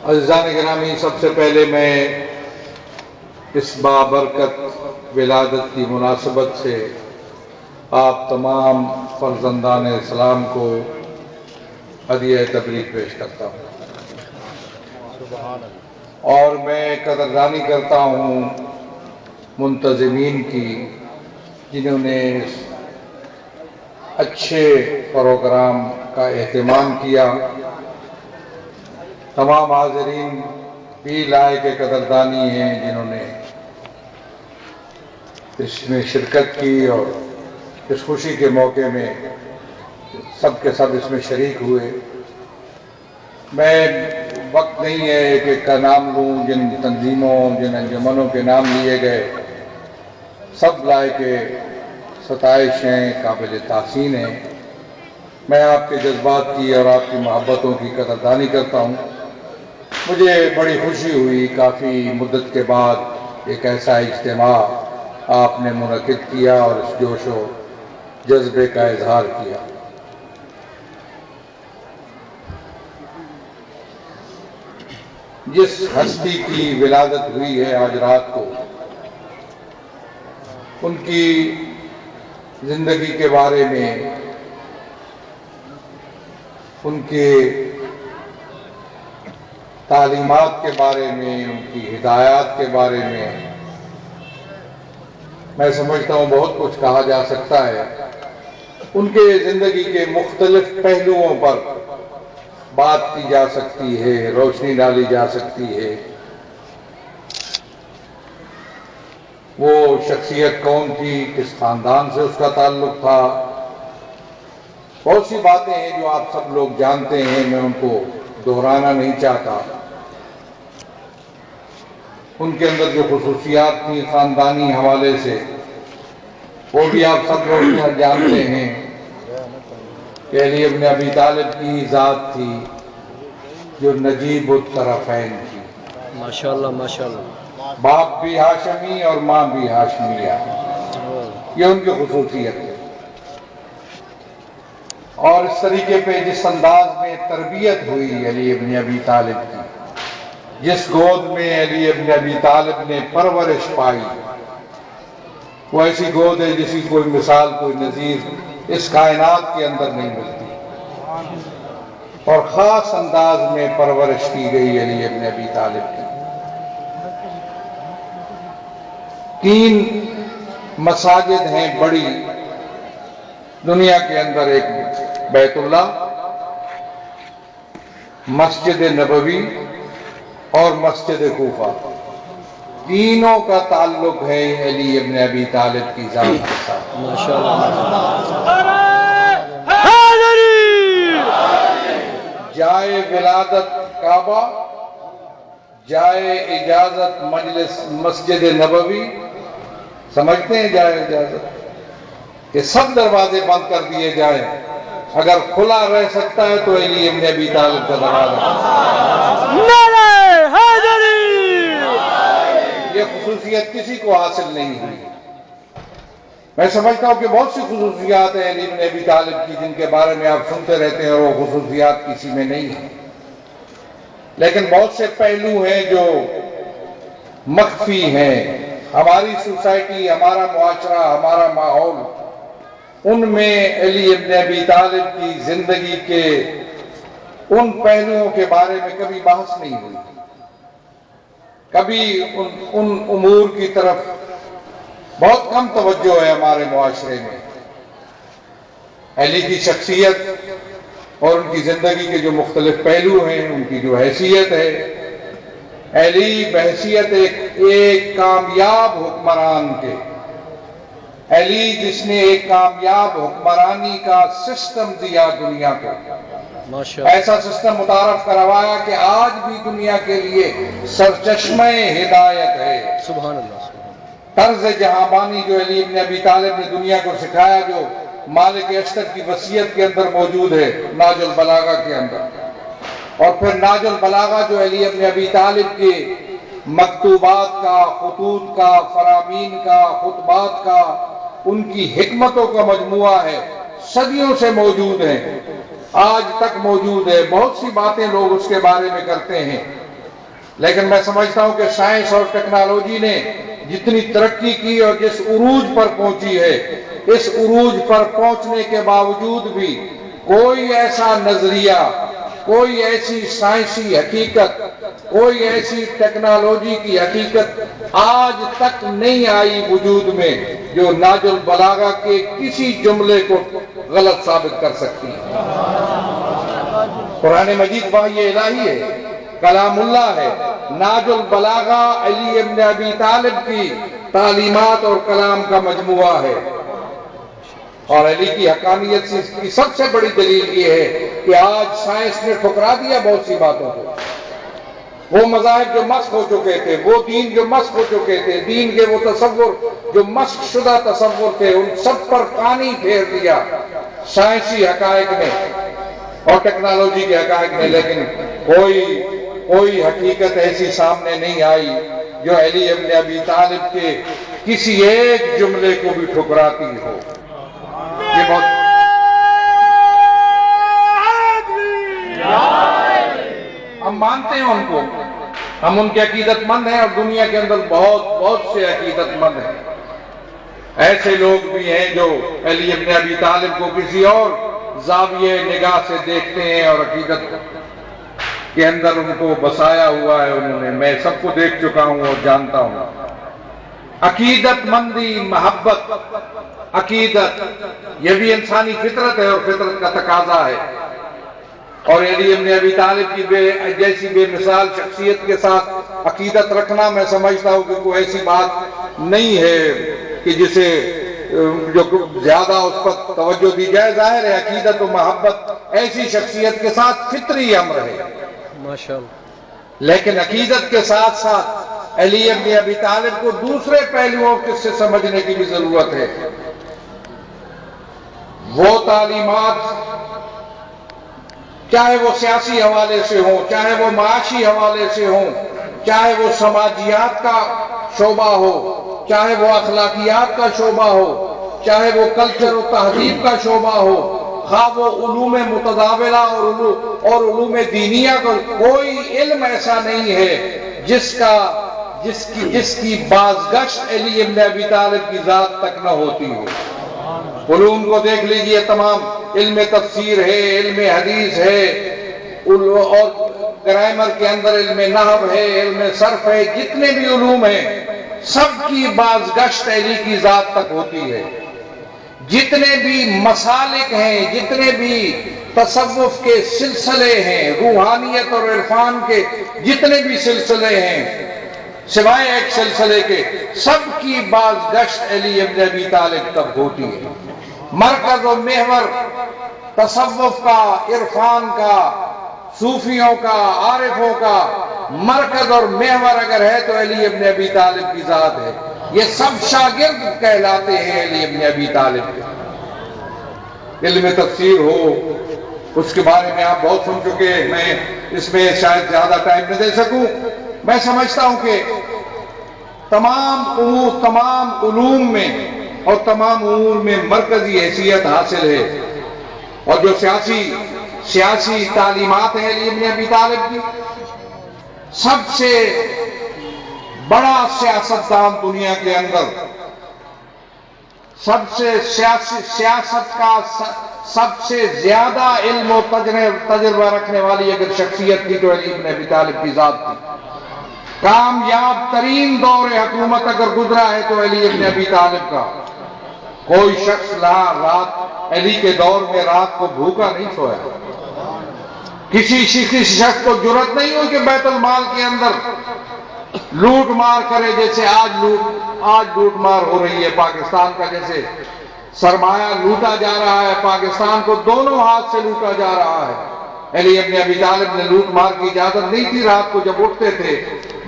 عزیزان گرامی، سب سے پہلے میں اس بابرکت ولادت کی مناسبت سے آپ تمام فرزندان اسلام کو ہدیہ تبریک پیش کرتا ہوں، اور میں قدردانی کرتا ہوں منتظمین کی، جنہوں نے اس اچھے پروگرام کا اہتمام کیا۔ تمام حاضرین بھی لائق قدردانی ہیں جنہوں نے اس میں شرکت کی اور اس خوشی کے موقع میں سب کے سب اس میں شریک ہوئے۔ میں وقت نہیں ہے ایک ایک کا نام لوں، جن تنظیموں جن انجمنوں کے نام لیے گئے سب لائق ستائش ہیں، قابل تحسین ہیں۔ میں آپ کے جذبات کی اور آپ کی محبتوں کی قدردانی کرتا ہوں۔ مجھے بڑی خوشی ہوئی، کافی مدت کے بعد ایک ایسا اجتماع آپ نے منعقد کیا اور اس جوش و جذبے کا اظہار کیا۔ جس ہستی کی ولادت ہوئی ہے آج رات کو، ان کی زندگی کے بارے میں، ان کے تعلیمات کے بارے میں، ان کی ہدایات کے بارے میں سمجھتا ہوں بہت کچھ کہا جا سکتا ہے۔ ان کے زندگی کے مختلف پہلوؤں پر بات کی جا سکتی ہے، روشنی ڈالی جا سکتی ہے۔ وہ شخصیت کون تھی، کس خاندان سے اس کا تعلق تھا، بہت سی باتیں ہیں جو آپ سب لوگ جانتے ہیں، میں ان کو دہرانا نہیں چاہتا۔ ان کے اندر جو خصوصیات تھیں خاندانی حوالے سے، وہ بھی آپ سب لوگ جانتے ہیں کہ علی ابن ابی طالب کی ذات تھی جو نجیب الطرفین تھی۔ ماشاءاللہ ماشاءاللہ، باپ بھی ہاشمی اور ماں بھی ہاشمیہ، یہ ان کی خصوصیت ہے۔ اور اس طریقے پہ جس انداز میں تربیت ہوئی علی ابن ابی طالب کی، جس گود میں علی ابن ابی طالب نے پرورش پائی، وہ ایسی گود ہے جس کی کوئی مثال، کوئی نظیر اس کائنات کے اندر نہیں ملتی۔ اور خاص انداز میں پرورش کی گئی علی ابن ابی طالب کی۔ 3 مساجد ہیں بڑی دنیا کے اندر، ایک بیت اللہ، مسجد نبوی اور مسجد کوفہ، تینوں کا تعلق ہے علی ابن ابی طالب کی ذات کے ساتھ۔ جائے ولادت کعبہ، جائے اجازت مجلس مسجد نبوی، سمجھتے ہیں جائے اجازت کہ سب دروازے بند کر دیے جائیں، اگر کھلا رہ سکتا ہے تو علی ابن ابی طالب کا دروازہ۔ یہ خصوصیت کسی کو حاصل نہیں ہوئی۔ میں سمجھتا ہوں کہ بہت سی خصوصیات ہیں علی ابن ابی طالب کی جن کے بارے میں آپ سنتے رہتے ہیں اور وہ خصوصیات کسی میں نہیں ہیں، لیکن بہت سے پہلو ہیں جو مخفی ہیں۔ ہماری سوسائٹی، ہمارا معاشرہ، ہمارا ماحول، ان میں علی ابن ابی طالب کی زندگی کے ان پہلوؤں کے بارے میں کبھی بحث نہیں ہوئی، کبھی ان امور کی طرف بہت کم توجہ ہے ہمارے معاشرے میں۔ علی کی شخصیت اور ان کی زندگی کے جو مختلف پہلو ہیں، ان کی جو حیثیت ہے، علی بحیثیت ایک کامیاب حکمران کے، علی جس نے ایک کامیاب حکمرانی کا سسٹم دیا دنیا کو، ایسا سسٹم متعارف کروایا کہ آج بھی دنیا کے لیے سرچشمہ ہدایت ہے۔ سبحان اللہ۔ طرز جہاں جو علی ابن ابی طالب نے دنیا کو سکھایا، جو مالک اشتر کی وصیت کے اندر موجود ہے، ناج البلاغہ کے اندر، اور پھر ناج البلاغہ جو علی ابن ابی طالب کے مکتوبات کا، خطوط کا، فرامین کا، خطبات کا، ان کی حکمتوں کا مجموعہ ہے، صدیوں سے موجود ہیں، آج تک موجود ہے۔ بہت سی باتیں لوگ اس کے بارے میں کرتے ہیں، لیکن میں سمجھتا ہوں کہ سائنس اور ٹیکنالوجی نے جتنی ترقی کی اور جس عروج پر پہنچی ہے، اس عروج پر پہنچنے کے باوجود بھی کوئی ایسا نظریہ، کوئی ایسی سائنسی حقیقت، کوئی ایسی ٹیکنالوجی کی حقیقت آج تک نہیں آئی وجود میں جو ناج البلاغہ کے کسی جملے کو غلط ثابت کر سکتی ہے۔ قرآن مجید وحی الہی ہے، کلام اللہ ہے، ناج البلاغہ علی ابن ابی طالب کی تعلیمات اور کلام کا مجموعہ ہے۔ اور علی کی حقانیت سے اس کی سب سے بڑی دلیل یہ ہے کہ آج سائنس نے ٹھکرا دیا بہت سی باتوں کو۔ وہ مذاہب جو مسخ ہو چکے تھے، وہ دین جو مسخ ہو چکے تھے، دین کے وہ تصور جو مسخ شدہ تصور تھے، ان سب پر پانی پھیر دیا سائنسی حقائق نے اور ٹیکنالوجی کے حقائق نے، لیکن کوئی حقیقت ایسی سامنے نہیں آئی جو علی ابن ابی طالب کے کسی ایک جملے کو بھی ٹھکراتی ہو۔ یہ بہت ہم مانتے ہیں ان کو، ہم ان کے عقیدت مند ہیں، اور دنیا کے اندر بہت سے عقیدت مند ہیں۔ ایسے لوگ بھی ہیں جو علی ابن ابی طالب کو کسی اور زاویے نگاہ سے دیکھتے ہیں اور عقیدت کے اندر ان کو بسایا ہوا ہے انہوں نے۔ میں سب کو دیکھ چکا ہوں اور جانتا ہوں۔ عقیدت مندی، محبت، عقیدت، یہ بھی انسانی فطرت ہے اور فطرت کا تقاضا ہے۔ اور علی ابن ابی طالب کی جیسی بے مثال شخصیت کے ساتھ عقیدت رکھنا، میں سمجھتا ہوں کہ کوئی ایسی بات نہیں ہے کہ جسے جو زیادہ اس پر توجہ دی جائے۔ ظاہر ہے عقیدت و محبت ایسی شخصیت کے ساتھ فطری امر ہے، ماشاءاللہ، لیکن عقیدت کے ساتھ ساتھ علی ابن ابی طالب کو دوسرے پہلوؤں سے سمجھنے کی بھی ضرورت ہے۔ وہ تعلیمات، چاہے وہ سیاسی حوالے سے ہوں، چاہے وہ معاشی حوالے سے ہوں، چاہے وہ سماجیات کا شعبہ ہو، چاہے وہ اخلاقیات کا شعبہ ہو، چاہے وہ کلچر و تہذیب کا شعبہ ہو، خواہ وہ علوم متداولہ اور علوم دینیہ کا، کوئی علم ایسا نہیں ہے جس کی بازگشت علی ابن ابی طالب کی ذات تک نہ ہوتی ہو۔ علوم کو دیکھ لیجئے، تمام علم تفسیر ہے، علم حدیث ہے، اور گرامر کے اندر علم نحو ہے، علم صرف ہے، جتنے بھی علوم ہیں سب کی بازگشت علی کی ذات تک ہوتی ہے۔ جتنے بھی مسالک ہیں، جتنے بھی تصوف کے سلسلے ہیں، روحانیت اور عرفان کے جتنے بھی سلسلے ہیں سوائے ایک سلسلے کے، سب کی بازگشت علی ابن ابی طالب تک ہوتی ہے۔ مرکز و محور تصوف کا، عرفان کا، صوفیوں کا، عارفوں کا مرکز اور محور اگر ہے تو علی ابن ابی طالب کی ذات ہے۔ یہ سب شاگرد کہلاتے ہیں علی ابن ابی طالب کے۔ علم تفسیر ہو، اس کے بارے میں آپ بہت سن چکے، میں اس میں شاید زیادہ ٹائم نہ دے سکوں۔ میں سمجھتا ہوں کہ تمام علوم میں اور تمام امور میں مرکزی حیثیت حاصل ہے، اور جو سیاسی تعلیمات ہیں علی ابن ابی طالب کی، سب سے بڑا سیاستدان دنیا کے اندر، سیاست کا سب سے زیادہ علم و تجربہ رکھنے والی اگر شخصیت تھی تو علی ابن ابی طالب کی ذات تھی۔ کامیاب ترین دور حکومت اگر گزرا ہے تو علی ابن ابی طالب کا۔ کوئی شخص رات علی کے دور میں رات کو بھوکا نہیں سویا۔ کسی شخص کو جرأت نہیں ہوئی کہ بیت المال کے اندر لوٹ مار کرے، جیسے آج لوٹ مار ہو رہی ہے پاکستان کا، جیسے سرمایہ لوٹا جا رہا ہے، پاکستان کو دونوں ہاتھ سے لوٹا جا رہا ہے۔ علی ابن ابی طالب نے لوٹ مار کی اجازت نہیں تھی۔ رات کو جب اٹھتے تھے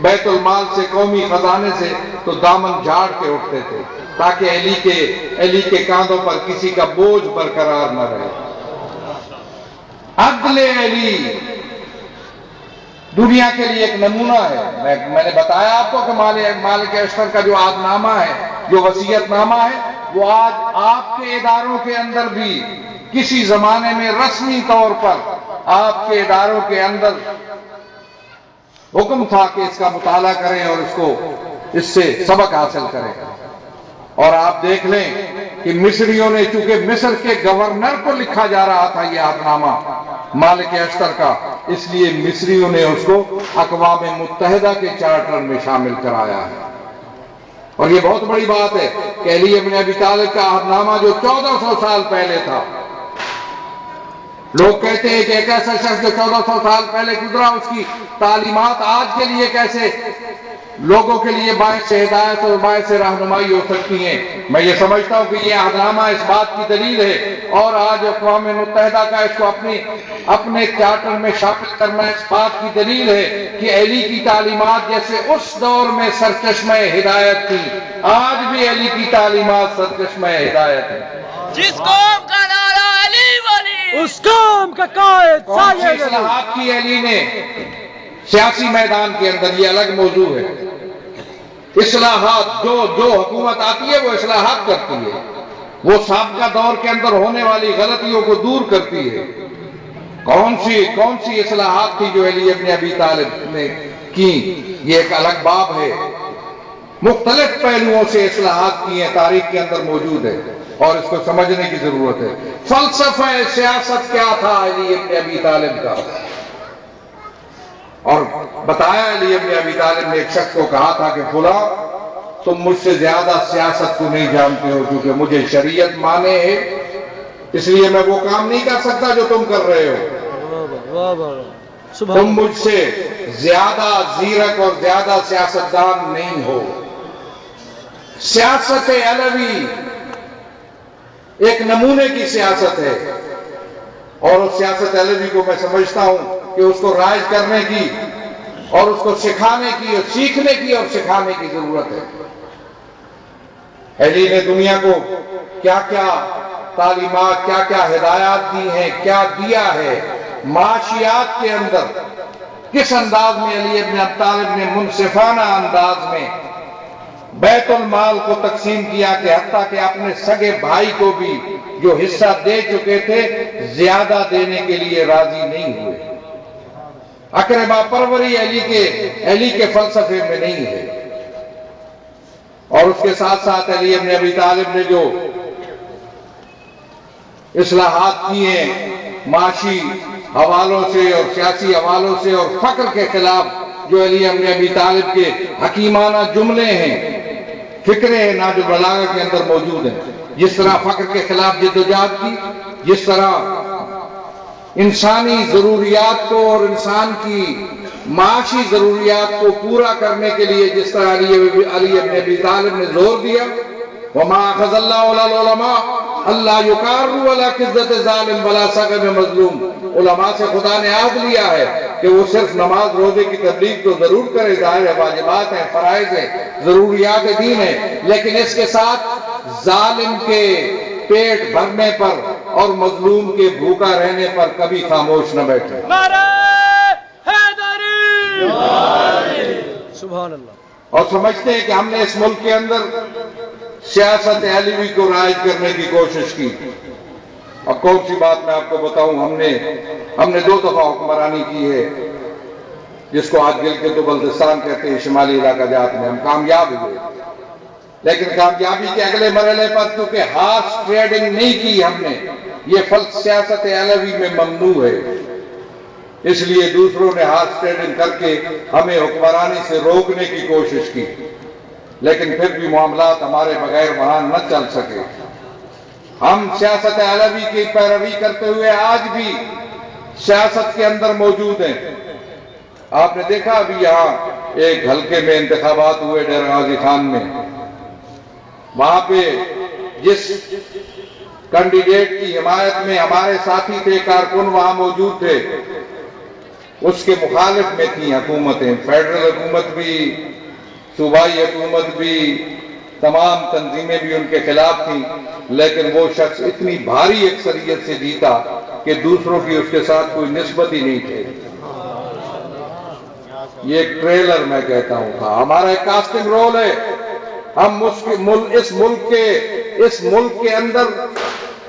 بیت المال سے، قومی خزانے سے، تو دامن جھاڑ کے اٹھتے تھے تاکہ علی کے کاندھوں پر کسی کا بوجھ برقرار نہ رہے۔ عدل علی دنیا کے لیے ایک نمونہ ہے۔ میں نے بتایا آپ کو کہ مالک اشتر کا جو عہد نامہ ہے، جو وصیت نامہ ہے، وہ آج آپ کے اداروں کے اندر بھی کسی زمانے میں رسمی طور پر آپ کے اداروں کے اندر حکم تھا کہ اس کا مطالعہ کریں اور اس سے سبق حاصل کریں. اور آپ دیکھ لیں کہ مصریوں نے، چونکہ مصر کے گورنر کو لکھا جا رہا تھا یہ عہد نامہ مالک اشتر کا، اس لیے مصریوں نے اس کو اقوام متحدہ کے چارٹر میں شامل کرایا ہے. اور یہ بہت بڑی بات ہے کہ علی ابن ابی طالب کا عہد نامہ جو 1400 سال پہلے تھا، لوگ کہتے ہیں کہ ایک ایسا شخص جو 1400 سال پہلے گزرا، اس کی تعلیمات آج کے لیے کیسے لوگوں کے لیے باعث ہدایت اور باعث رہنمائی ہو سکتی ہیں. میں یہ سمجھتا ہوں کہ یہ عہد نامہ اس بات کی دلیل ہے، اور آج اقوام متحدہ کا اس کو اپنے چارٹر میں شامل کرنا اس بات کی دلیل ہے کہ علی کی تعلیمات جیسے اس دور میں سرچشمہ ہدایت تھی، آج بھی علی کی تعلیمات سرچشمہ ہدایت ہے. جس قوم کا نعرہ علی ولی، اس قوم کا قائد کون سی سید علی. اصلاحات کی علی نے سیاسی میدان کے اندر؟ یہ الگ موضوع ہے. اصلاحات جو حکومت آتی ہے وہ اصلاحات کرتی ہے، وہ سابقہ دور کے اندر ہونے والی غلطیوں کو دور کرتی ہے. کون سی اصلاحات تھی جو علی ابن ابی طالب نے کی؟ یہ ایک الگ باب ہے. مختلف پہلوؤں سے اصلاحات کی ہیں، تاریخ کے اندر موجود ہے اور اس کو سمجھنے کی ضرورت ہے. فلسفہ سیاست کیا تھا علی ابن ابی طالب کا؟ اور بتایا علی ابن ابی طالب نے ایک شخص کو کہا تھا کہ فلاں تم مجھ سے زیادہ سیاست کو نہیں جانتے ہو، کیونکہ مجھے شریعت مانے ہے، اس لیے میں وہ کام نہیں کر سکتا جو تم کر رہے ہو. تم مجھ سے زیادہ زیرک اور زیادہ سیاستدان نہیں ہو. سیاست علوی ایک نمونے کی سیاست ہے، اور اس سیاست علوی کو میں سمجھتا ہوں کہ اس کو رائج کرنے کی اور اس کو سکھانے کی اور سیکھنے کی اور سکھانے کی ضرورت ہے. علی نے دنیا کو کیا کیا تعلیمات، کیا کیا ہدایات دی ہیں، کیا دیا ہے. معاشیات کے اندر کس انداز میں علی ابن ابی طالب نے منصفانہ انداز میں بیت المال کو تقسیم کیا کہ حتیٰ کہ اپنے سگے بھائی کو بھی جو حصہ دے چکے تھے زیادہ دینے کے لیے راضی نہیں ہوئے. اقربا پروری علی کے فلسفے میں نہیں ہے. اور اس کے ساتھ ساتھ علی ابن ابی طالب نے جو اصلاحات کی ہیں معاشی حوالوں سے اور سیاسی حوالوں سے اور فقر کے خلاف، جو علی ابن ابی طالب کے حکیمانہ جملے ہیں، فکریں ہیں ناج البلاغہ کے اندر موجود ہیں. جس طرح فقر کے خلاف جدوجہد کی، جس طرح انسانی ضروریات کو اور انسان کی معاشی ضروریات کو پورا کرنے کے لیے جس طرح علی ابن ابی طالب نے زور دیا. وما اخذ اللہ علی العلماء اللہ یقاروا علی قذۃ ظالم ولا سقم مظلوم. علماء سے خدا نے عہد لیا ہے کہ وہ صرف نماز روزے کی تبلیغ تو ضرور کرے، ظاہر ہے واجبات ہیں، فرائض ہیں، ضروریات دین ہیں، لیکن اس کے ساتھ ظالم کے پیٹ بھرنے پر اور مظلوم کے بھوکا رہنے پر کبھی خاموش نہ بیٹھے. نعرہ حیدری، سبحان اللہ. اور سمجھتے ہیں کہ ہم نے اس ملک کے اندر سیاست علوی کو رائج کرنے کی کوشش کی. اب کون سی بات میں آپ کو بتاؤں، ہم نے 2 دفعہ حکمرانی کی ہے، جس کو آج گلگت و بلتستان کہتے ہیں، شمالی علاقہ جات میں ہم کامیاب ہوئے. لیکن کامیابی کے اگلے مرحلے پر کیونکہ ہارس ٹریڈنگ نہیں کی ہم نے، یہ سیاست علوی میں ممنوع ہے، اس لیے دوسروں نے ہارس ٹریڈنگ کر کے ہمیں حکمرانی سے روکنے کی کوشش کی، لیکن پھر بھی معاملات ہمارے بغیر وہاں نہ چل سکے. ہم سیاست علوی کی پیروی کرتے ہوئے آج بھی سیاست کے اندر موجود ہیں. آپ نے دیکھا ابھی یہاں ایک حلقے میں انتخابات ہوئے ڈیرہ غازی خان میں، وہاں پہ جس کینڈیڈیٹ کی حمایت میں ہمارے ساتھی تھے، کارکن وہاں موجود تھے، اس کے مخالف میں تھیں حکومتیں، فیڈرل حکومت بھی، صوبائی حکومت بھی، تمام تنظیمیں بھی ان کے خلاف تھیں، لیکن وہ شخص اتنی بھاری اکثریت سے جیتا کہ دوسروں کی اس کے ساتھ کوئی نسبت ہی نہیں تھی. یہ ایک ٹریلر میں کہتا ہوں تھا، ہمارا ایک کاسٹنگ رول ہے. ہم اس ملک کے اندر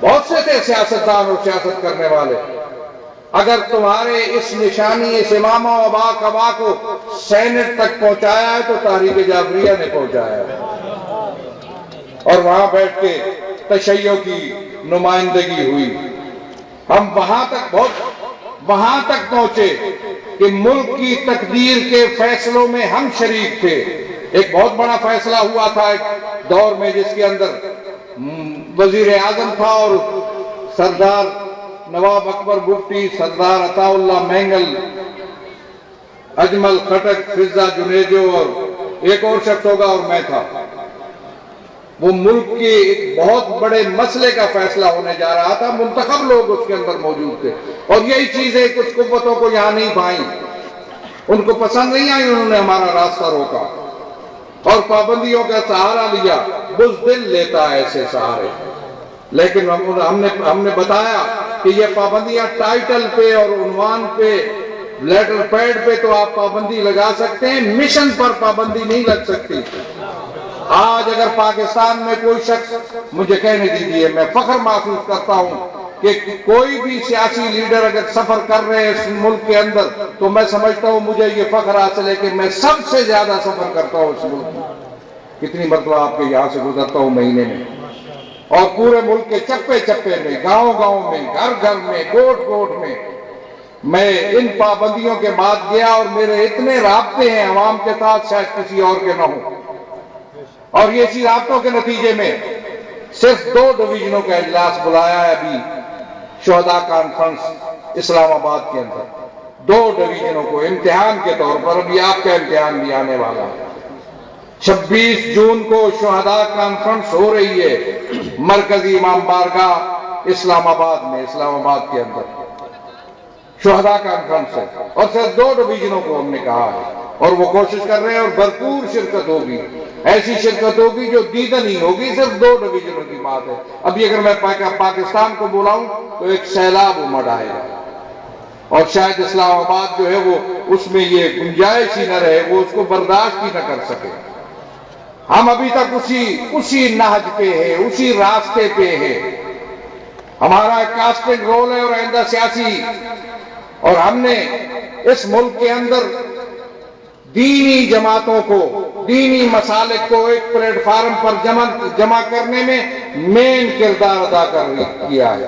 بہت سے تھے سیاستدان اور سیاست کرنے والے، اگر تمہارے اس نشانی اس امامہ و کبا کو سینٹ تک پہنچایا ہے تو تحریک جعفریہ نے پہنچایا ہے، اور وہاں بیٹھ کے تشیع کی نمائندگی ہوئی۔ ہم وہاں تک پہنچے کہ ملک کی تقدیر کے فیصلوں میں ہم شریک تھے۔ ایک بہت بڑا فیصلہ ہوا تھا ایک دور میں، جس کے اندر وزیر اعظم تھا اور سردار نواب اکبر بگٹی، سردار عطا اللہ مینگل، اجمل خٹک، فضا جنیجو اور ایک اور شخص ہوگا اور میں تھا۔ وہ ملک کے ایک بہت بڑے مسئلے کا فیصلہ ہونے جا رہا تھا، منتخب لوگ اس کے اندر موجود تھے، اور یہی چیزیں کچھ قوتوں کو یہاں نہیں بھائیں، ان کو پسند نہیں آئی، انہوں نے ہمارا راستہ روکا اور پابندیوں کا سہارا لیا۔ بزدل لیتا ہے ایسے سہارے، لیکن ہم نے بتایا کہ یہ پابندیاں ٹائٹل پہ اور عنوان پہ، لیٹر پیڈ پہ تو آپ پابندی لگا سکتے ہیں، مشن پر پابندی نہیں لگ سکتی۔ آج اگر پاکستان میں کوئی شخص، مجھے کہنے دیجیے، میں فخر محسوس کرتا ہوں کہ کوئی بھی سیاسی لیڈر اگر سفر کر رہے ہیں اس ملک کے اندر، تو میں سمجھتا ہوں مجھے یہ فخر حاصل ہے کہ میں سب سے زیادہ سفر کرتا ہوں اس ملک میں۔ کتنی مرتبہ آپ کے یہاں سے گزرتا ہوں مہینے میں، اور پورے ملک کے چپے چپے میں، گاؤں گاؤں میں، گھر گھر میں، گوٹ گوٹ میں میں ان پابندیوں کے بعد گیا، اور میرے اتنے رابطے ہیں عوام کے ساتھ شاید کسی اور کے نہ ہوں۔ اور یہ اسی رابطوں کے نتیجے میں صرف 2 ڈویژنوں کا اجلاس بلایا ہے ابھی شہداء کانفرنس اسلام آباد کے اندر، 2 ڈویژنوں کو امتحان کے طور پر۔ ابھی آپ کا امتحان بھی آنے والا ہے۔ 26 جون کو شہداء کانفرنس ہو رہی ہے مرکزی امام بارگاہ اسلام آباد میں، اسلام آباد کے اندر شہداء کانفرنس ہے، اور صرف 2 ڈویژنوں کو ہم نے کہا ہے، اور وہ کوشش کر رہے ہیں، اور بھرپور شرکت ہوگی، ایسی شرکت ہوگی جو دیدن ہی ہوگی۔ صرف 2 ڈویژنوں کی بات ہے۔ ابھی اگر میں پاکستان کو بلاؤں تو ایک سیلاب امڑ آئے گا، اور شاید اسلام آباد جو ہے وہ اس میں یہ گنجائش ہی نہ رہے، وہ اس کو برداشت ہی نہ کر سکے۔ ہم ابھی تک اسی نہج پہ ہے، اسی راستے پہ ہے۔ ہمارا ایک کاسٹنگ رول ہے اور آئندہ سیاسی، اور ہم نے اس ملک کے اندر دینی جماعتوں کو، دینی مسالک کو ایک پلیٹ فارم پر جمع کرنے میں مین کردار ادا کیا ہے۔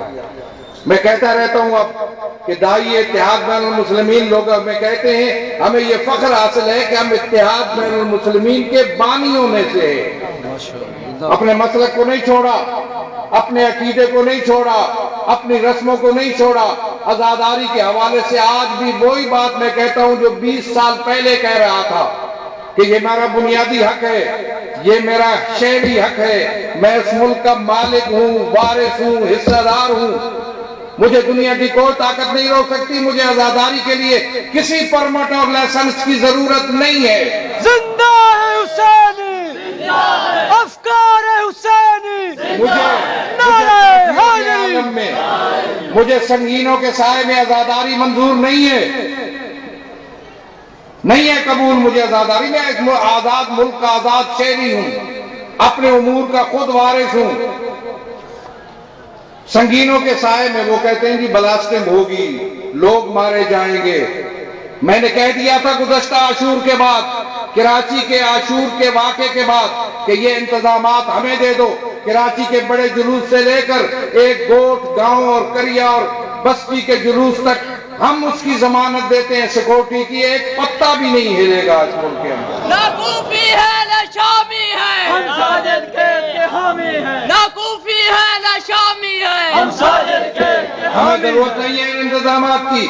میں کہتا رہتا ہوں اب کہ داعی اتحاد بین المسلمین لوگ ہمیں کہتے ہیں، ہمیں یہ فخر حاصل ہے کہ ہم اتحاد بین المسلمین کے بانیوں میں سے ہیں۔ اپنے مسلک کو نہیں چھوڑا، اپنے عقیدے کو نہیں چھوڑا، اپنی رسموں کو نہیں چھوڑا۔ آزاداری کے حوالے سے آج بھی وہی بات میں کہتا ہوں جو 20 سال پہلے کہہ رہا تھا کہ یہ میرا بنیادی حق ہے، یہ میرا شہری حق ہے، میں اس ملک کا مالک ہوں، وارث ہوں، حصہ دار ہوں، مجھے دنیا کی کوئی طاقت نہیں روک سکتی، مجھے آزاداری کے لیے کسی پرمٹ اور لائسنس کی ضرورت نہیں ہے۔ زندہ ہے حسینی، افکار حسینی، مجھے سنگینوں کے سائے میں آزاداری منظور نہیں ہے، نہیں ہے قبول مجھے آزاداری۔ میں ایک آزاد ملک کا آزاد شہری ہوں، اپنے امور کا خود وارث ہوں۔ سنگینوں کے سائے میں وہ کہتے ہیں جی بلاسٹنگ ہوگی، لوگ مارے جائیں گے۔ میں نے کہہ دیا تھا گزشتہ عاشور کے بعد، کراچی کے عاشور کے واقعے کے بعد، کہ یہ انتظامات ہمیں دے دو۔ کراچی کے بڑے جلوس سے لے کر ایک گوٹ، گاؤں اور کریا اور بستی کے جلوس تک ہم اس کی ضمانت دیتے ہیں، سیکورٹی کی، ایک پتا بھی نہیں ہلے گا اس ملک کے اندر۔ نہ کوفی ہے نہ شامی ہے، ہم ساجد کے حامی ہیں، نہ کوفی ہے نہ شامی ہے، ہم ساجد کے ہمیں حامی ضرورت نہیں ہے ان انتظامات کی۔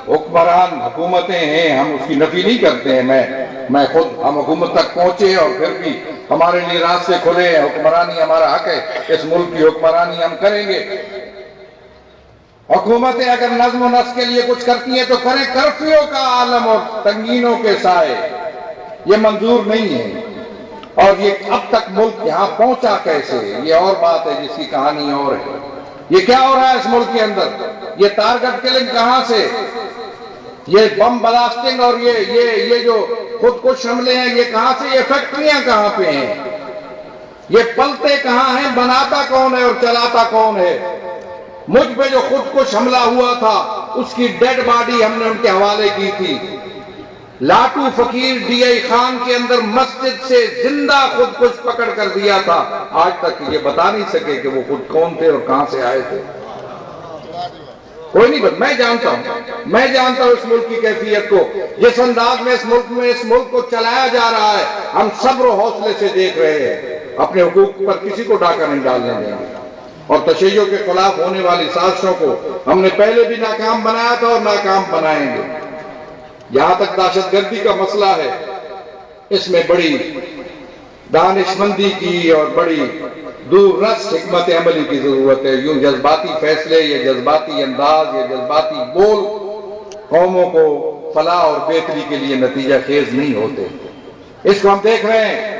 حکمران حکومتیں ہیں، ہم اس کی نفی نہیں کرتے ہیں، میں خود ہم حکومت تک پہنچے اور پھر بھی ہمارے لیے راستے کھلے ہیں، حکمرانی ہمارا حق ہے، اس ملک کی حکمرانی ہم کریں گے۔ حکومتیں اگر نظم و نسق کے لیے کچھ کرتی ہیں تو کریں، کرفیو کا عالم اور تنگینوں کے سائے یہ منظور نہیں ہے۔ اور یہ اب تک ملک یہاں پہنچا کیسے، یہ اور بات ہے جس کی کہانی اور ہے۔ یہ کیا ہو رہا ہے اس ملک کے اندر؟ یہ ٹارگٹ کلنگ کہاں سے، یہ بم بلاسٹنگ اور یہ جو خود کش حملے ہیں یہ کہاں سے، یہ فیکٹریاں کہاں پہ ہیں، یہ پلتے کہاں ہیں، بناتا کون ہے اور چلاتا کون ہے؟ مجھ پہ جو خودکش حملہ ہوا تھا اس کی ڈیڈ باڈی ہم نے ان کے حوالے کی تھی. لاٹو فقیر ڈی آئی خان کے اندر مسجد سے زندہ خودکش پکڑ کر دیا تھا. آج تک یہ بتا نہیں سکے کہ وہ خود کون تھے اور کہاں سے آئے تھے. کوئی نہیں میں جانتا ہوں اس ملک کی کیفیت کو، جس انداز میں اس ملک کو چلایا جا رہا ہے. ہم صبر و حوصلے سے دیکھ رہے ہیں، اپنے حقوق پر کسی کو ڈاکہ نہیں ڈالنے دیں گے. اور تشیع کے خلاف ہونے والی سازشوں کو ہم نے پہلے بھی ناکام بنایا تھا اور ناکام بنائیں گے. جہاں تک دہشت گردی کا مسئلہ ہے، اس میں بڑی دانش مندی کی اور بڑی دور رس حکمت عملی کی ضرورت ہے. یوں جذباتی فیصلے یا جذباتی انداز یا جذباتی بول قوموں کو فلاح اور بہتری کے لیے نتیجہ خیز نہیں ہوتے. اس کو ہم دیکھ رہے ہیں.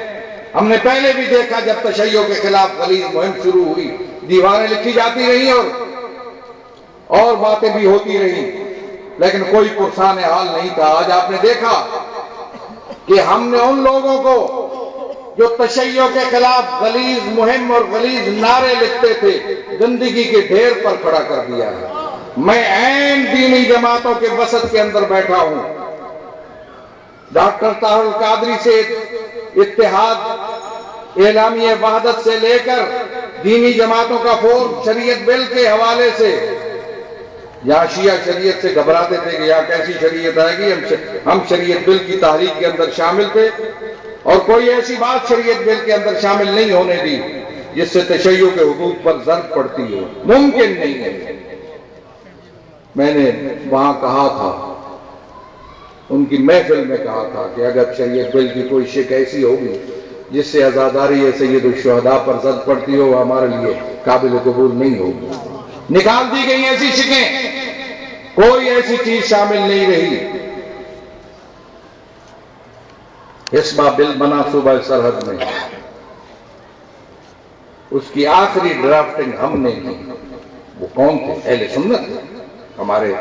ہم نے پہلے بھی دیکھا جب تشیع کے خلاف غلیظ مہم شروع ہوئی، دیواریں لکھی جاتی رہی اور باتیں بھی ہوتی رہی، لیکن کوئی پرسان حال نہیں تھا. آج آپ نے دیکھا کہ ہم نے ان لوگوں کو جو تشیع کے خلاف غلیظ مہم اور غلیظ نعرے لکھتے تھے، گندگی کے ڈھیر پر کھڑا کر دیا ہے. میں عین دینی جماعتوں کے وسط کے اندر بیٹھا ہوں. ڈاکٹر طاہر القادری سے اتحاد اعلامیہ وحدت سے لے کر دینی جماعتوں کا فورم شریعت بل کے حوالے سے، یہاں شیعہ شریعت سے گھبراتے تھے کہ یہاں کیسی شریعت آئے گی. ہم شریعت بل کی تحریک کے اندر شامل تھے اور کوئی ایسی بات شریعت بل کے اندر شامل نہیں ہونے دی جس سے تشیع کے حقوق پر ضرب پڑتی ہو. ممکن نہیں ہے. میں نے وہاں کہا تھا، ان کی محفل میں کہا تھا کہ اگر شریعت بل کی کوئی شک ایسی ہوگی جس سے عزاداری سید الشہداء پر ضرب پڑتی ہو، وہ ہمارے لیے قابل قبول نہیں ہوگی. نکال دی گئی ایسی شکیں، کوئی ایسی چیز شامل نہیں رہی. حسبہ بل بنا صوبہ سرحد میں، اس کی آخری ڈرافٹنگ ہم نے کی. وہ کون تھے؟ اہل سنت تھے، ہمارے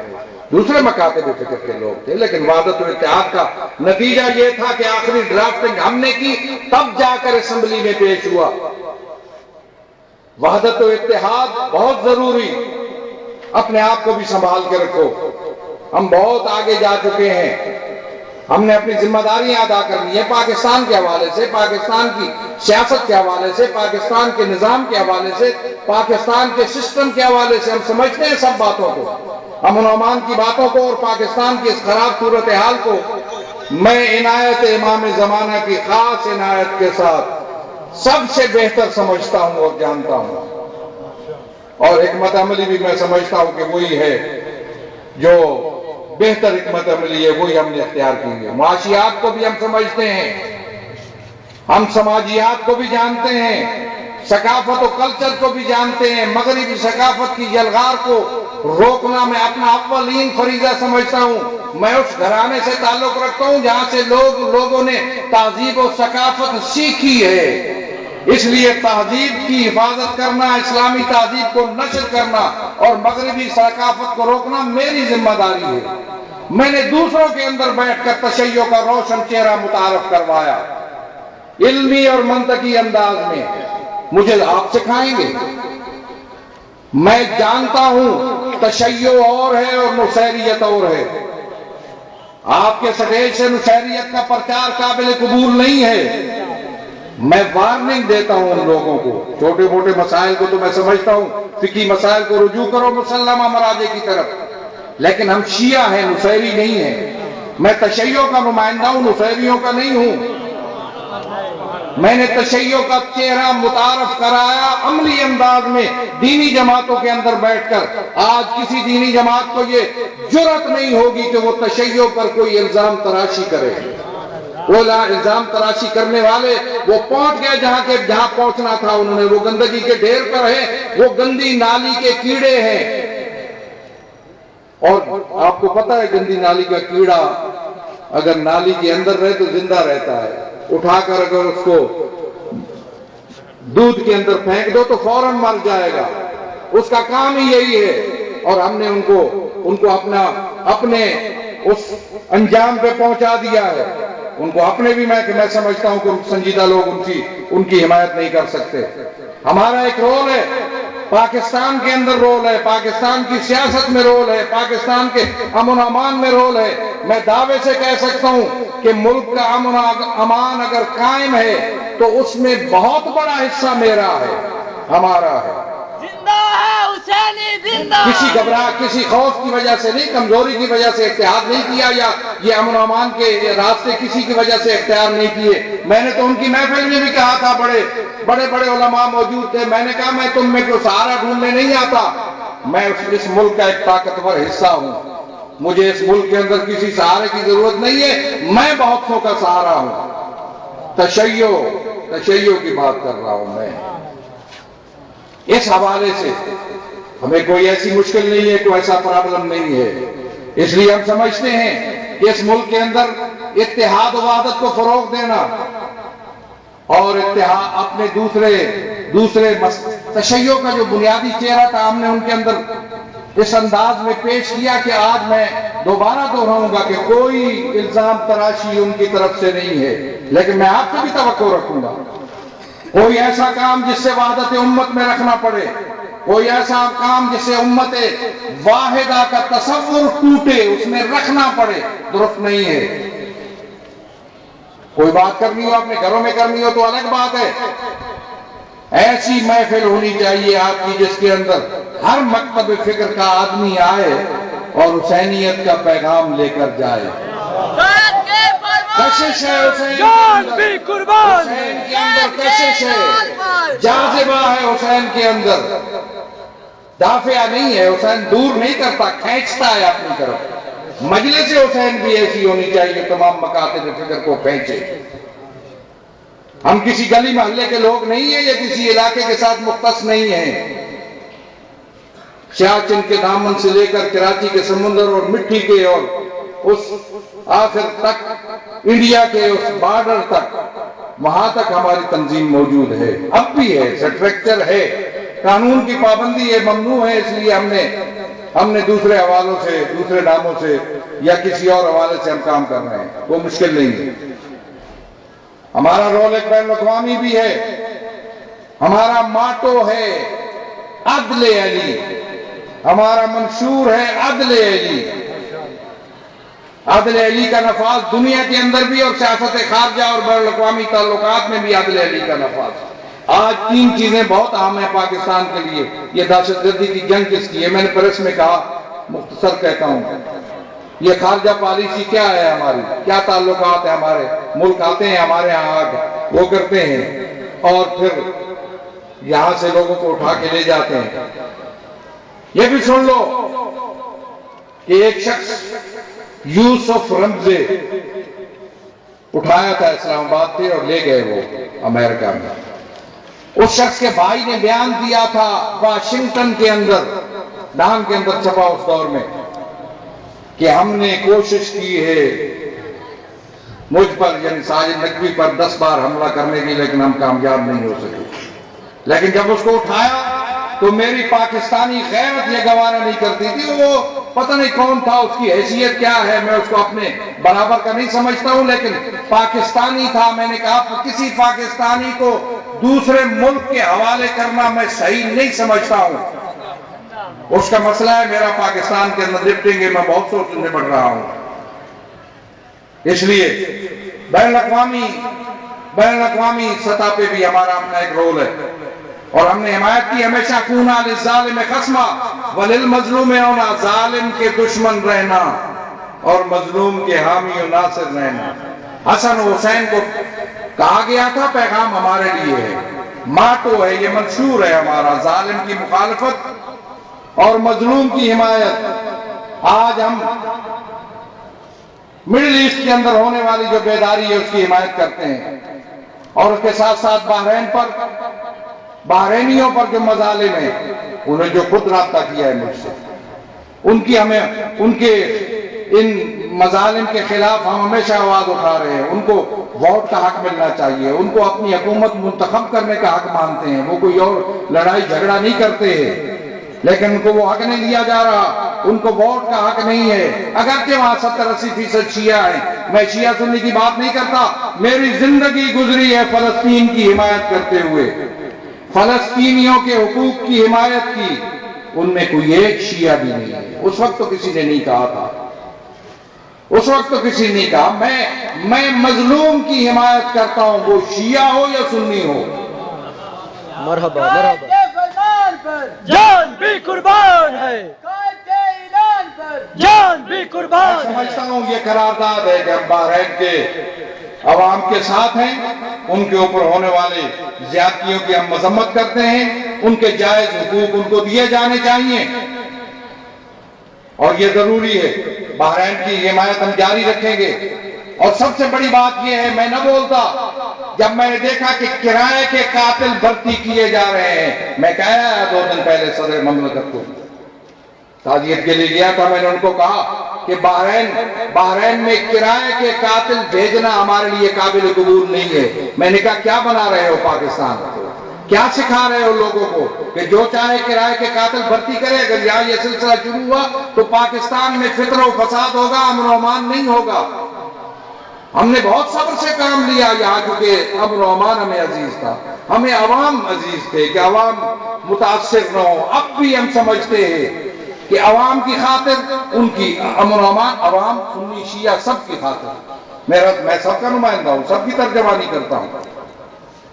دوسرے مکاتب فکر کے لوگ تھے، لیکن وحدت و اتحاد کا نتیجہ یہ تھا کہ آخری ڈرافٹنگ ہم نے کی، تب جا کر اسمبلی میں پیش ہوا. وحدت و اتحاد بہت ضروری. اپنے آپ کو بھی سنبھال کے رکھو. ہم بہت آگے جا چکے ہیں. ہم نے اپنی ذمہ داریاں ادا کرنی ہے پاکستان کے حوالے سے، پاکستان کی سیاست کے حوالے سے، پاکستان کے نظام کے حوالے سے، پاکستان کے سسٹم کے حوالے سے. ہم سمجھتے ہیں سب باتوں کو، امن و امان کی باتوں کو اور پاکستان کی اس خراب صورتحال کو میں عنایت امام زمانہ کی خاص عنایت کے ساتھ سب سے بہتر سمجھتا ہوں اور جانتا ہوں. اور حکمت عملی بھی میں سمجھتا ہوں کہ وہی ہے جو بہتر حکمت عملی ہے، وہی ہم نے اختیار کی ہے. معاشیات کو بھی ہم سمجھتے ہیں، ہم سماجیات کو بھی جانتے ہیں، ثقافت و کلچر کو بھی جانتے ہیں. مغربی ثقافت کی یلغار کو روکنا میں اپنا اولین فریضہ سمجھتا ہوں. میں اس گھرانے سے تعلق رکھتا ہوں جہاں سے لوگوں نے تہذیب و ثقافت سیکھی ہے. اس لیے تہذیب کی حفاظت کرنا، اسلامی تہذیب کو نشر کرنا اور مغربی ثقافت کو روکنا میری ذمہ داری ہے. میں نے دوسروں کے اندر بیٹھ کر تشیع کا روشن چہرہ متعارف کروایا علمی اور منطقی انداز میں. مجھے آپ سکھائیں گے؟ میں جانتا ہوں تشیع اور ہے اور نصیریت اور ہے. آپ کے سٹیج سے نصیریت کا پرچار قابل قبول نہیں ہے. میں وارننگ دیتا ہوں ان لوگوں کو. چھوٹے موٹے مسائل کو تو میں سمجھتا ہوں، فقہی مسائل کو رجوع کرو مسلمہ مراجع کی طرف، لیکن ہم شیعہ ہیں، نصیری نہیں ہیں. میں تشیع کا نمائندہ ہوں، نصیریوں کا نہیں ہوں. میں نے تشیع کا چہرہ متعارف کرایا عملی انداز میں دینی جماعتوں کے اندر بیٹھ کر. آج کسی دینی جماعت کو یہ جرأت نہیں ہوگی کہ وہ تشیع پر کوئی الزام تراشی کرے. وہ الزام تراشی کرنے والے وہ پہنچ گئے جہاں پہنچنا تھا. انہوں نے وہ گندگی کے ڈھیر پر ہیں، وہ گندی نالی کے کیڑے ہیں. اور آپ کو پتا ہے گندی نالی کا کیڑا اگر نالی کے اندر رہے تو زندہ رہتا ہے. اٹھا کر اگر اس کو دودھ کے اندر پھینک دو تو فوراً مر جائے گا. اس کا کام ہی یہی ہے. اور ہم نے ان کو اپنے اس انجام پہ پہنچا دیا ہے. ان کو اپنے بھی میں سمجھتا ہوں کہ سنجیدہ لوگ ان کی حمایت نہیں کر سکتے. ہمارا ایک رول ہے پاکستان کے اندر رول ہے، پاکستان کی سیاست میں رول ہے، پاکستان کے امن و امان میں رول ہے. میں دعوے سے کہہ سکتا ہوں کہ ملک کا امن و امان اگر قائم ہے تو اس میں بہت بڑا حصہ میرا ہے، ہمارا ہے. زندہ ہے حسینی، زندہ. کسی گھبراہٹ، کسی خوف کی وجہ سے نہیں، کمزوری کی وجہ سے اتحاد نہیں کیا، یا یہ امن و امان کے راستے کسی کی وجہ سے اختیار نہیں کیے. میں نے تو ان کی محفل میں بھی کہا تھا، بڑے بڑے علماء موجود تھے، میں نے کہا میں تم میں کوئی سہارا ڈھونڈنے نہیں آتا، میں اس ملک کا ایک طاقتور حصہ ہوں، مجھے اس ملک کے اندر کسی سہارے کی ضرورت نہیں ہے، میں بہت سو کا سہارا ہوں. تشیع کی بات کر رہا ہوں میں. اس حوالے سے ہمیں کوئی ایسی مشکل نہیں ہے، کوئی ایسا پرابلم نہیں ہے. اس لیے ہم سمجھتے ہیں کہ اس ملک کے اندر اتحاد و وحدت کو فروغ دینا اور اتحاد اپنے دوسرے تشیع کا جو بنیادی چہرہ تھا ہم نے ان کے اندر اس انداز میں پیش کیا کہ آج میں دوبارہ دہراؤں گا کہ کوئی الزام تراشی ان کی طرف سے نہیں ہے، لیکن میں آپ سے بھی توقع رکھوں گا کوئی ایسا کام جس سے وحدت امت میں رکھنا پڑے، کوئی ایسا کام جس سے امت واحدہ کا تصور ٹوٹے، اس میں رکھنا پڑے، درست نہیں ہے. کوئی بات کرنی ہو اپنے گھروں میں کرنی ہو تو الگ بات ہے. ایسی محفل ہونی چاہیے آپ کی جس کے اندر ہر مکتب فکر کا آدمی آئے اور حسینیت کا پیغام لے کر جائے. کشش ہے حسین جان بھی قربان. حسین کے اندر کشش ہے، جاذبہ ہے حسین کے اندر، دافعہ نہیں ہے. حسین دور نہیں کرتا، کھینچتا ہے اپنی طرف. مجلس حسین بھی ایسی ہونی چاہیے، تمام مکاتب فکر کو کھینچے. ہم کسی گلی محلے کے لوگ نہیں ہیں یا کسی علاقے کے ساتھ مختص نہیں ہیں. سیاچن کے دامن سے لے کر کراچی کے سمندر اور مٹی کے اور اس آخر تک انڈیا کے اس بارڈر تک، وہاں تک ہماری تنظیم موجود ہے، اب بھی ہے، اسٹرکچر ہے، قانون کی پابندی ہے، ممنوع ہے. اس لیے ہم نے دوسرے حوالوں سے، دوسرے ناموں سے یا کسی اور حوالے سے ہم کام کر رہے ہیں، وہ مشکل نہیں ہے. ہمارا رول ایک بین الاقوامی بھی ہے. ہمارا ماٹو ہے عدل علی، ہمارا منشور ہے عدل علی. عدل علی کا نفاذ دنیا کے اندر بھی اور سیاست خارجہ اور بین الاقوامی تعلقات میں بھی عدل علی کا نفاذ. آج 3 چیزیں بہت اہم ہیں پاکستان کے لیے. یہ دہشت گردی کی جنگ کس کی ہے؟ میں نے پریس میں کہا، مختصر کہتا ہوں، یہ خارجہ پالیسی کیا ہے ہماری، کیا تعلقات ہیں ہمارے. ملک آتے ہیں ہمارے ہاں آگ وہ کرتے ہیں اور پھر یہاں سے لوگوں کو اٹھا کے لے جاتے ہیں. یہ بھی سن لو کہ ایک شخص یوسف رمزے اٹھایا تھا اسلام آباد سے اور لے گئے وہ امریکہ میں. اس شخص کے بھائی نے بیان دیا تھا واشنگٹن کے اندر، ڈان کے اندر چھپا اس دور میں، کہ ہم نے کوشش کی ہے مجھ پر یعنی ساجد نقوی پر 10 بار حملہ کرنے کی، لیکن ہم کامیاب نہیں ہو سکے. لیکن جب اس کو اٹھایا تو میری پاکستانی غیرت یہ گوارا نہیں کرتی تھی. وہ پتہ نہیں کون تھا، اس کی حیثیت کیا ہے، میں اس کو اپنے برابر کا نہیں سمجھتا ہوں، لیکن پاکستانی تھا. میں نے کہا کسی پاکستانی کو دوسرے ملک کے حوالے کرنا میں صحیح نہیں سمجھتا ہوں. اس کا مسئلہ ہے، میرا پاکستان کے اندر لپٹیں گے، میں بہت سوچ نبڑ رہا ہوں. اس لیے بین الاقوامی سطح پہ بھی ہمارا اپنا ایک رول ہے اور ہم نے حمایت کی ہمیشہ. کونا للظالم خصما وللمظلوم ہونا، ظالم کے دشمن رہنا اور مظلوم کے حامی و ناصر رہنا. حسن و حسین کو کہا گیا تھا پیغام ہمارے لیے ہے، ماٹو ہے، یہ منشور ہے ہمارا، ظالم کی مخالفت اور مظلوم کی حمایت. آج ہم مڈل ایسٹ کے اندر ہونے والی جو بیداری ہے اس کی حمایت کرتے ہیں اور اس کے ساتھ ساتھ بحرینیوں پر جو مظالم ہیں، انہیں جو خود رابطہ کیا ہے مجھ سے، ان کے ان مظالم کے خلاف ہم ہمیشہ آواز اٹھا رہے ہیں. ان کو ووٹ کا حق ملنا چاہیے، ان کو اپنی حکومت منتخب کرنے کا حق مانتے ہیں. وہ کوئی اور لڑائی جھگڑا نہیں کرتے ہیں، لیکن ان کو وہ حق نہیں دیا جا رہا، ان کو ووٹ کا حق نہیں ہے. اگرچہ وہاں 70-80% شیعہ ہیں، میں شیعہ سنی کی بات نہیں کرتا، میری زندگی گزری ہے فلسطین کی حمایت کرتے ہوئے. فلسطینیوں کے حقوق کی حمایت کی، ان میں کوئی ایک شیعہ بھی نہیں ہے۔ اس وقت تو کسی نے نہیں کہا تھا، اس وقت تو کسی نے نہیں کہا میں مظلوم کی حمایت کرتا ہوں، وہ شیعہ ہو یا سنی ہو۔ مرحبا قائد مرحبا۔ کے فرمان پر جان بھی قربان ہے، قائد کے اعلان پر جان بھی میں قربان ہے۔ سمجھتا ہوں یہ قرارداد ہے کہ ہم بحرین کے عوام کے ساتھ ہیں، ان کے اوپر ہونے والے زیادتیوں کی ہم مذمت کرتے ہیں، ان کے جائز حقوق ان کو دیے جانے چاہیے، اور یہ ضروری ہے۔ بحرین کی حمایت ہم جاری رکھیں گے۔ اور سب سے بڑی بات یہ ہے، میں نہ بولتا جب میں نے دیکھا کہ کرائے کے قاتل بھرتی کیے جا رہے ہیں۔ میں کہا 2 دن پہلے صدر مملکت کو تعزیت کے لیے گیا تھا، میں نے ان کو کہا کہ بحرین میں کرائے کے قاتل بھیجنا ہمارے لیے قابل قبول نہیں ہے۔ میں نے کہا کیا بنا رہے ہو پاکستان کو؟ کیا سکھا رہے ہو لوگوں کو کہ جو چاہے کرائے کے قاتل بھرتی کرے؟ اگر یہاں یہ سلسلہ شروع ہوا تو پاکستان میں فتنہ و فساد ہوگا، امن و امان نہیں ہوگا۔ ہم نے بہت صبر سے کام لیا یہاں، کیونکہ امن و امان ہمیں عزیز تھا، ہمیں عوام عزیز تھے کہ عوام متاثر نہ ہو۔ اب بھی ہم سمجھتے ہیں کہ عوام کی خاطر ان کی امن و امان، عوام سنی شیعہ سب کی خاطر، میں سب کا نمائندہ ہوں، سب کی ترجمانی کرتا ہوں،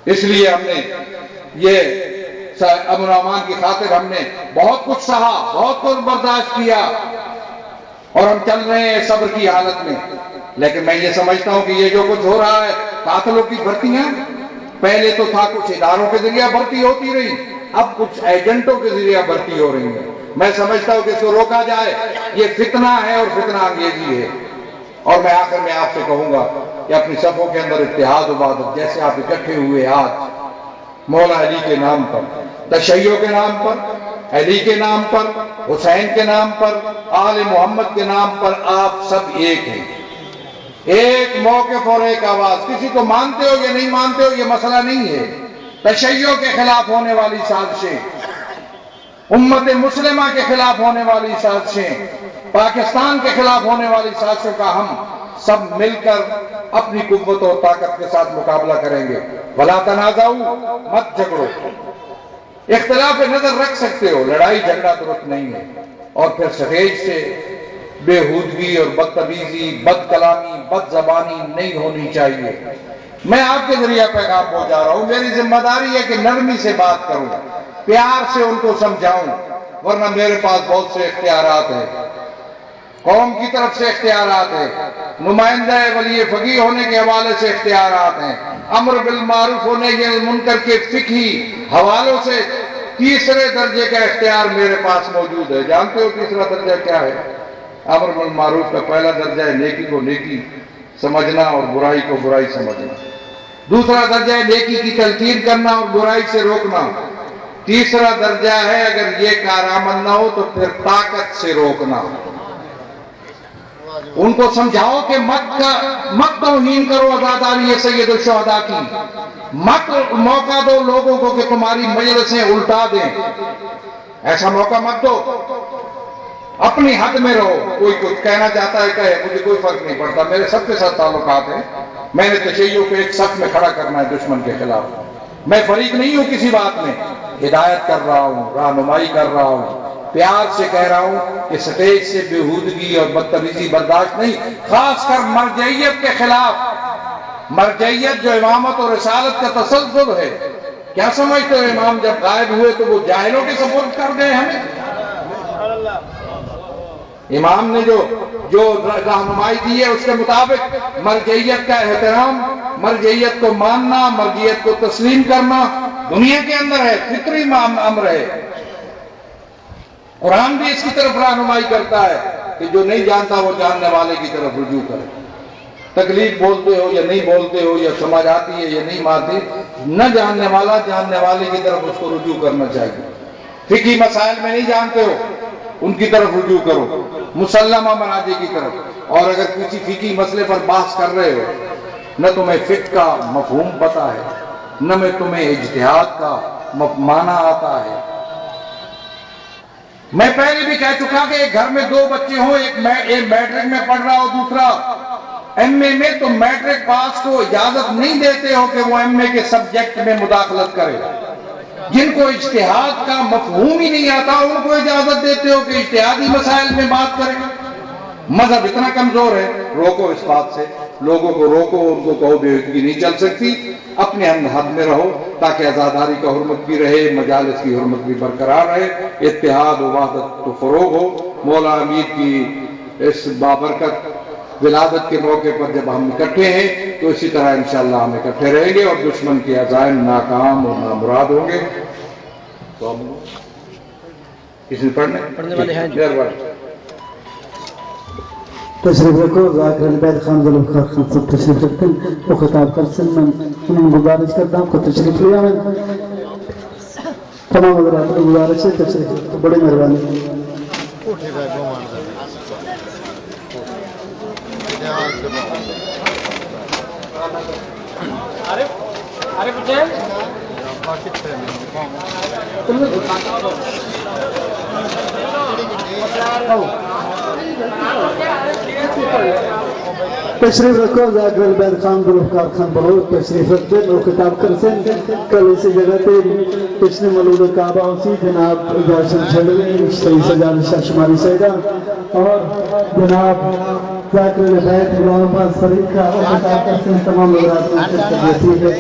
اس لیے ہم نے یہ امن و امان کی خاطر ہم نے بہت کچھ سہا، بہت کچھ برداشت کیا، اور ہم چل رہے ہیں صبر کی حالت میں۔ لیکن میں یہ سمجھتا ہوں کہ یہ جو کچھ ہو رہا ہے، قاتلوں کی بھرتیاں، پہلے تو تھا کچھ اداروں کے ذریعہ بھرتی ہوتی رہی، اب کچھ ایجنٹوں کے ذریعہ بھرتی ہو رہی ہے۔ میں سمجھتا ہوں کہ اس کو روکا جائے، یہ فتنہ ہے اور فتنہ انگیزی ہے۔ اور میں آخر میں آپ سے کہوں گا کہ اپنی صفوں کے اندر اتحاد و وحدت، جیسے آپ اکٹھے ہوئے آج مولا علی کے نام پر، تشیع کے نام پر، علی کے نام پر، حسین کے نام پر، آل محمد کے نام پر، آپ سب ایک ہیں، ایک موقف اور ایک آواز۔ کسی کو مانتے ہو یا نہیں مانتے ہو یہ مسئلہ نہیں ہے۔ تشیع کے خلاف ہونے والی سازشیں، امت مسلمہ کے خلاف ہونے والی سازشیں، پاکستان کے خلاف ہونے والی سازشوں کا ہم سب مل کر اپنی قوت اور طاقت کے ساتھ مقابلہ کریں گے۔ وَلَا تَنَازَعُوا، مت جھگڑو، اختلاف نظر رکھ سکتے ہو، لڑائی جھگڑا درست نہیں ہے۔ اور پھر سٹیج سے بےہودگی اور بدتمیزی، بد کلامی، بد زبانی نہیں ہونی چاہیے۔ میں آپ کے ذریعہ پیغام پہنچا رہا ہوں، میری ذمہ داری ہے کہ نرمی سے بات کروں، پیار سے ان کو سمجھاؤں، ورنہ میرے پاس بہت سے اختیارات ہیں، قوم کی طرف سے اختیارات ہیں، نمائندہ ولی فقیہ ہونے کے حوالے سے اختیارات ہیں، امر بالمعروف ہونے کے منکر کے فقہی حوالوں سے تیسرے درجے کا اختیار میرے پاس موجود ہے۔ جانتے ہو تیسرا درجہ کیا ہے؟ امر بالمعروف کا پہلا درجہ ہے نیکی کو نیکی سمجھنا اور برائی کو برائی سمجھنا، دوسرا درجہ ہے نیکی کی تلقین کرنا اور برائی سے روکنا، تیسرا درجہ ہے اگر یہ کارآمد نہ ہو تو پھر طاقت سے روکنا۔ ان کو سمجھاؤ کہ مت توہین کرو عزاداری سید الشہداء کی، مت موقع دو لوگوں کو کہ تمہاری مجلسیں الٹا دیں، ایسا موقع مت دو، اپنی حد میں رہو۔ کوئی کچھ کہنا چاہتا ہے کہے، مجھے کوئی فرق نہیں پڑتا، میرے سب کے ساتھ تعلقات ہیں، میں نے تشیع کو ایک صف میں کھڑا کرنا ہے دشمن کے خلاف، میں فریق نہیں ہوں کسی بات میں، ہدایت کر رہا ہوں، رہنمائی کر رہا ہوں، پیار سے کہہ رہا ہوں کہ سٹیج سے بےہودگی اور بدتمیزی برداشت نہیں، خاص کر مرجعیت کے خلاف۔ مرجعیت جو امامت اور رسالت کا تسلسل ہے، کیا سمجھتے ہو امام جب غائب ہوئے تو وہ جاہلوں کے سپرد کر گئے ہمیں؟ امام نے جو رہنمائی دی ہے اس کے مطابق مرجعیت کا احترام، مرجعیت کو ماننا، مرجعیت کو تسلیم کرنا دنیا کے اندر ہے، فطری امر ہے۔ قرآن بھی اس کی طرف رہنمائی کرتا ہے کہ جو نہیں جانتا وہ جاننے والے کی طرف رجوع کرے۔ تکلیف بولتے ہو یا نہیں بولتے ہو، یا سمجھ آتی ہے یا نہیں آتی، نہ جاننے والا جاننے والے کی طرف اس کو رجوع کرنا چاہیے۔ فقہی مسائل میں نہیں جانتے ہو، ان کی طرف رجوع کرو، مسلمہ مناجی کی طرف۔ اور اگر کسی فقہی مسئلے پر بحث کر رہے ہو، نہ تمہیں فقہ کا مفہوم پتہ ہے، نہ میں تمہیں اجتہاد کا معنی آتا ہے۔ میں پہلے بھی کہہ چکا کہ ایک گھر میں 2 بچے ہوں، ایک میٹرک میں پڑھ رہا ہو، دوسرا ایم اے میں، تو میٹرک پاس کو اجازت نہیں دیتے ہو کہ وہ ایم اے کے سبجیکٹ میں مداخلت کرے، جن کو اجتہاد کا مفہوم ہی نہیں آتا ان کو اجازت دیتے ہو کہ اجتہادی مسائل میں بات کریں؟ مذہب اتنا کمزور ہے، روکو اس بات سے، لوگوں کو روکو، ان کو کہو بے حدگی نہیں چل سکتی، اپنے حد میں رہو تاکہ آزاداری کا حرمت بھی رہے، مجالس کی حرمت بھی برقرار رہے، اتحاد و وحدت تو فروغ ہو۔ مولا امیر کی اس بابرکت ولادت کے موقع پر جب ہم اکٹھے ہیں تو اسی طرح انشاءاللہ ہم اکٹھے رہیں گے اور دشمن کے عزائم ناکام اور نامراد ہوں گے۔ تو ہم کسی پڑھنے والے ہیں جو تشریف رکھو ذاکر البید خان ذوالفقار خان صاحب تشریف رکھتے ہیں، وہ خطاب کرتے ہیں۔ میں انہیں گزارش کرتا ہوں کو تشریف لیا میں تمام حضرات کو گزارش ہے تشریف رکھو، بڑی مہربانی۔ تشریف رکھو ذاکر البید خان ذوالفقار خان بہت تشریف رکھتے ہیں، وہ خطاب کرتے ہیں۔ کل اسی جگہ پہ پچھلے مولود کعبہ اسی جناب جاشن چھڑوی صحیح سجاد شاہ شماری سیدہ اور جناب ذاکر البید غلام عباس فرید کا وہ خطاب کرتے ہیں۔ تمام حضرات کو ہے